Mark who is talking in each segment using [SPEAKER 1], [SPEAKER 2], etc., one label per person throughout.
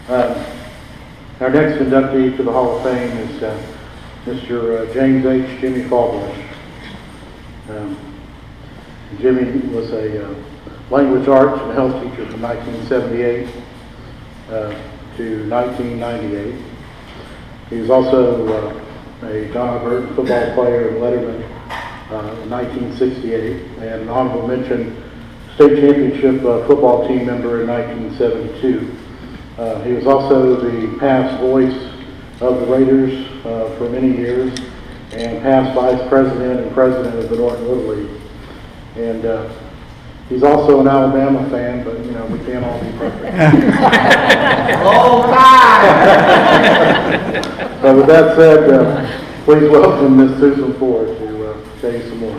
[SPEAKER 1] Our next inductee to the Hall of Fame is Mr. James H. Jimmy Fawbush. Jimmy was a language arts and health teacher from 1978 to 1998. He was also a Donna Burton football player and letterman in 1968, and an honorable mention state championship football team member in 1972. He was also the past voice of the Raiders for many years, and past vice president and president of the Norton Little League. And he's also an Alabama fan, but you know, we can't all be perfect.
[SPEAKER 2] Oh, God!
[SPEAKER 1] So with that said, please welcome Ms. Susan Ford to say some more.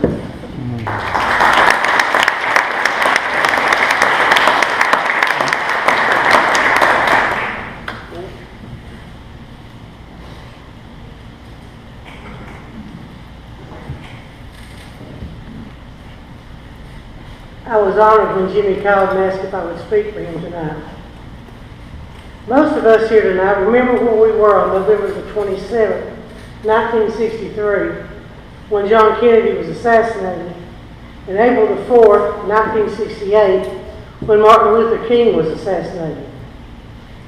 [SPEAKER 3] I was honored when Jimmy called and asked if I would speak for him tonight. Most of us here tonight remember where we were on November the 27th, 1963, when John Kennedy was assassinated, and April the 4th, 1968, when Martin Luther King was assassinated.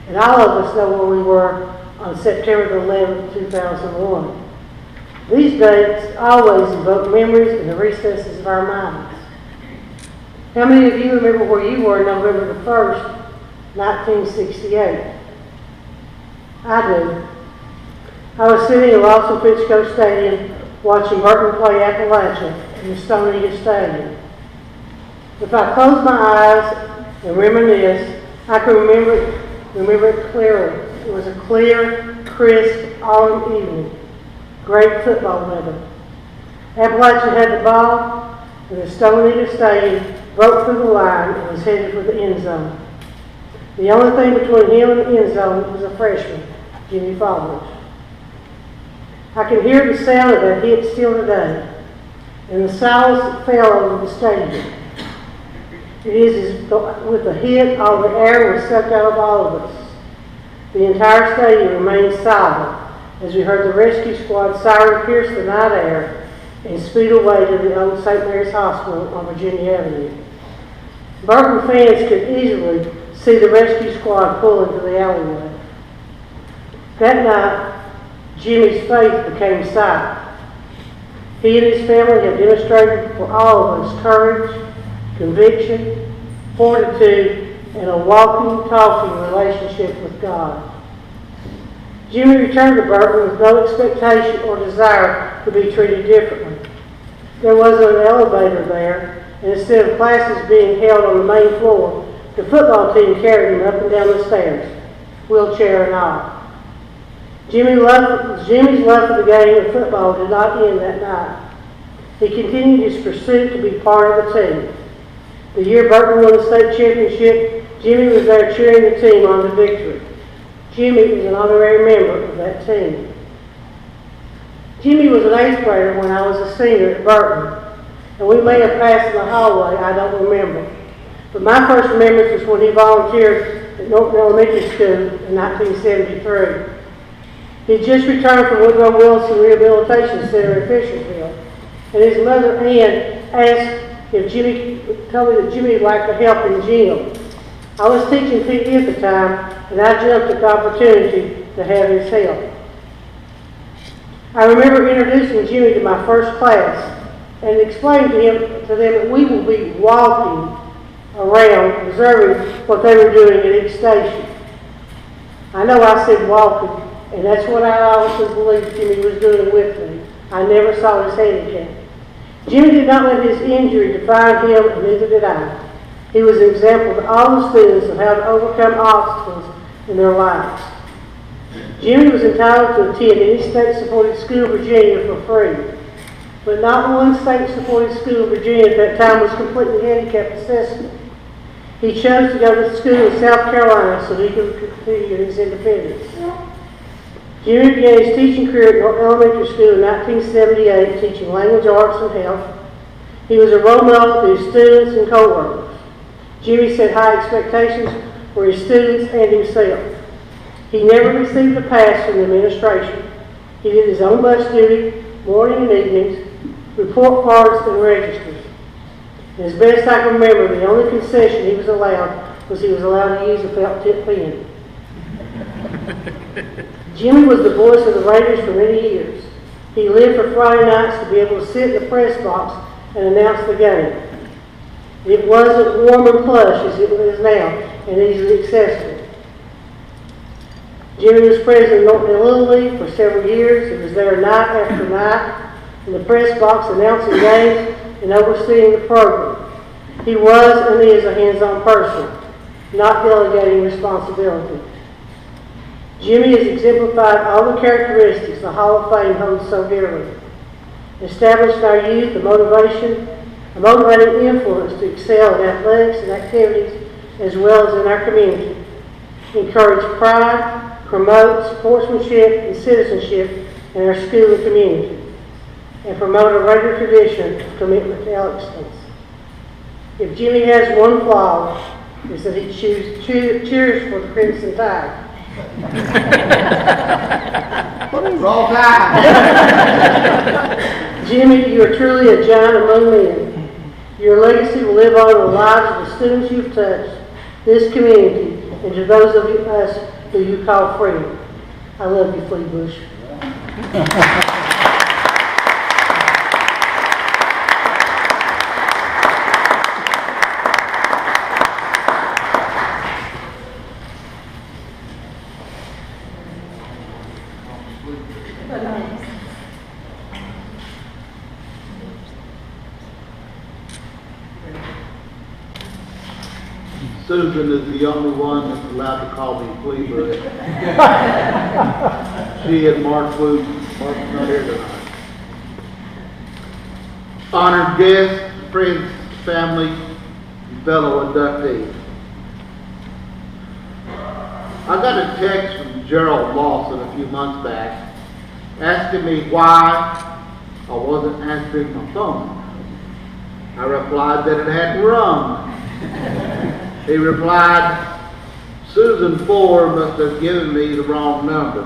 [SPEAKER 3] And all of us know where we were on September the 11th, 2001. These dates always evoke memories in the recesses of our minds. How many of you remember where you were November the 1st, 1968? I do. I was sitting at Lawson Fitchco Stadium watching Burton play Appalachia in the Stone Stadium. If I close my eyes and reminisce, I can remember it clearly. It was a clear, crisp autumn evening. Great football weather. Appalachia had the ball, and the Stone Stadium broke through the line and was headed for the end zone. The only thing between him and the end zone was a freshman, Jimmy Fawbush. I can hear the sound of that hit still today, and the silence that fell over the stadium. It is as though with the hit, all the air was sucked out of all of us. The entire stadium remained silent as we heard the rescue squad siren pierce the night air and speed away to the old St. Mary's Hospital on Virginia Avenue. Burton fans could easily see the rescue squad pull into the alleyway. That night, Jimmy's faith became sight. He and his family have demonstrated for all of us courage, conviction, fortitude, and a walking, talking relationship with God. Jimmy returned to Burton with no expectation or desire to be treated differently. There wasn't an elevator there, and instead of classes being held on the main floor, the football team carried him up and down the stairs, wheelchair and all. Jimmy's love for the game of football did not end that night. He continued his pursuit to be part of the team. The year Burton won the state championship, Jimmy was there cheering the team on to victory. Jimmy was an honorary member of that team. Jimmy was an 8th grader when I was a senior at Burton, and we may have passed in the hallway, I don't remember. But my first remembrance was when he volunteered at Norton Elementary School in 1973. He had just returned from Woodrow Wilson Rehabilitation Center in Fishersville, and his mother, Ann, asked if told me that Jimmy would like to help in gym. I was teaching PE at the time, and I jumped at the opportunity to have his help. I remember introducing Jimmy to my first class and explained to them that we will be walking around observing what they were doing at each station. I know I said walking, and that's what I always believed Jimmy was doing with me. I never saw his handicap. Jimmy did not let his injury define him, and neither did I. He was an example to all the students of how to overcome obstacles in their lives. Jimmy was entitled to attend any state-supported school in Virginia for free, but not one state-supported school in Virginia at that time was completely handicapped accessible. He chose to go to school in South Carolina so he could continue his independence. Jimmy began his teaching career at Norton Elementary School in 1978, teaching language arts and health. He was a role model to his students and co-workers. Jimmy set high expectations for his students and himself. He never received a pass from the administration. He did his own bus duty, morning and evenings, report cards and registers. And as best I can remember, the only concession he was allowed was he was allowed to use a felt tip pen. Jimmy was the voice of the Raiders for many years. He lived for Friday nights to be able to sit in the press box and announce the game. It wasn't warm and plush as it is now and easily accessible. Jimmy was president of Norton Little League for several years. He was there night after night in the press box announcing games and overseeing the program. He was and is a hands-on person, not delegating responsibility. Jimmy has exemplified all the characteristics the Hall of Fame holds so dearly. Established in our youth a motivating influence to excel in athletics and activities as well as in our community. Encourage pride, promote sportsmanship and citizenship in our school and community, and promote a Raider tradition of commitment to excellence. If Jimmy has one flaw, it's that he cheers for the Crimson Tide.
[SPEAKER 2] Roll Tide!
[SPEAKER 3] Jimmy, you are truly a giant among men. Your legacy will live on in the lives of the students you've touched, this community, and to those of us who you call friends. I love you, Fawbush.
[SPEAKER 2] Susan is the only one that's allowed to call me Fleabud. She and Mark Wood. Mark's not here tonight. Honored guests, friends, family, fellow inductees. I got a text from Gerald Lawson a few months back asking me why I wasn't answering my phone. I replied that it hadn't rung. He replied, Susan Ford must have given me the wrong number.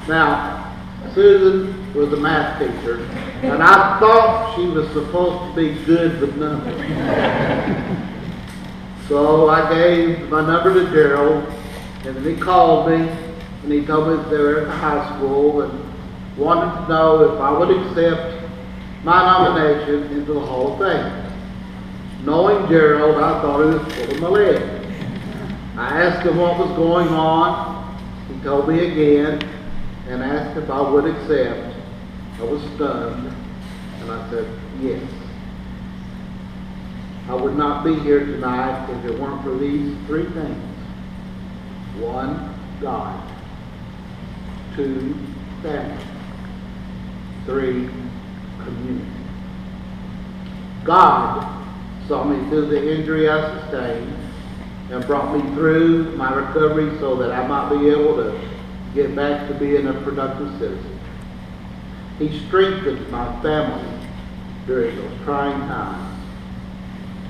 [SPEAKER 2] Now, Susan was a math teacher, and I thought she was supposed to be good with numbers. So I gave my number to Gerald, and then he called me, and he told me that they were at the high school and wanted to know if I would accept my nomination into the Hall of Fame. Knowing Gerald, I thought he was pulling my leg. I asked him what was going on. He told me again and asked if I would accept. I was stunned, and I said yes. I would not be here tonight if it weren't for these three things. 1, God. 2, family. 3, community. God saw me through the injury I sustained and brought me through my recovery so that I might be able to get back to being a productive citizen. He strengthened my family during those trying times.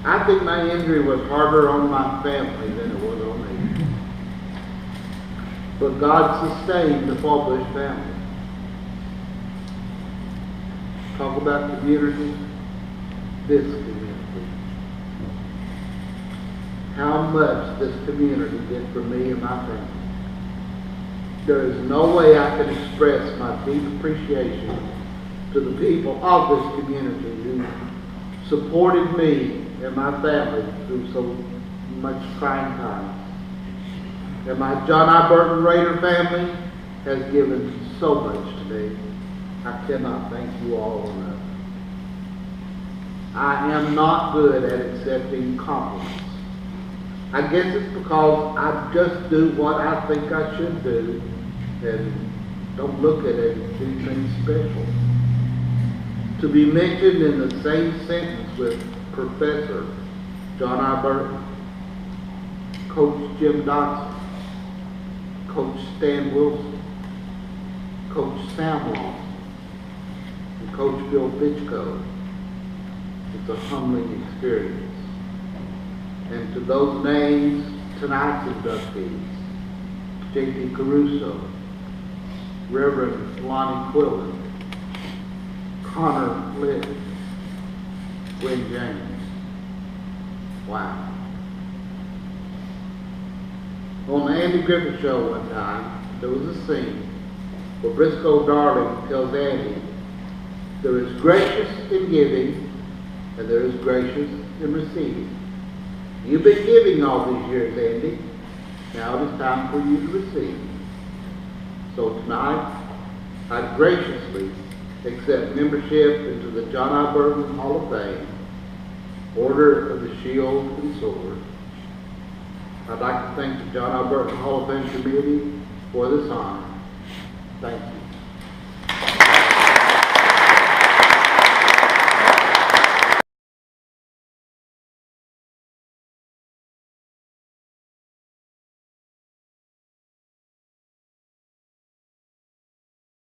[SPEAKER 2] I think my injury was harder on my family than it was on me. But God sustained the Fawbush family. Talk about community, this community. How much this community did for me and my family. There is no way I can express my deep appreciation to the people of this community who supported me and my family through so much trying times. And my John I. Burton Raider family has given so much to me. I cannot thank you all enough. I am not good at accepting compliments. I guess it's because I just do what I think I should do and don't look at it as anything special. To be mentioned in the same sentence with Professor John I. Burton, Coach Jim Dotson, Coach Stan Wilson, Coach Sam Lawson, and Coach Bill Fitchko, it's a humbling experience. And to those names, tonight's inductees, J.T. Caruso, Reverend Lonnie Quillen, Connor Litt, Gwen James. Wow. On the Andy Griffith Show one time, there was a scene where Briscoe Darling tells Andy, there is gracious in giving and there is gracious in receiving. You've been giving all these years, Andy. Now it is time for you to receive. So tonight, I graciously accept membership into the John I. Burton Hall of Fame, Order of the Shield and Sword. I'd like to thank the John I. Burton Hall of Fame Committee for this honor. Thank you.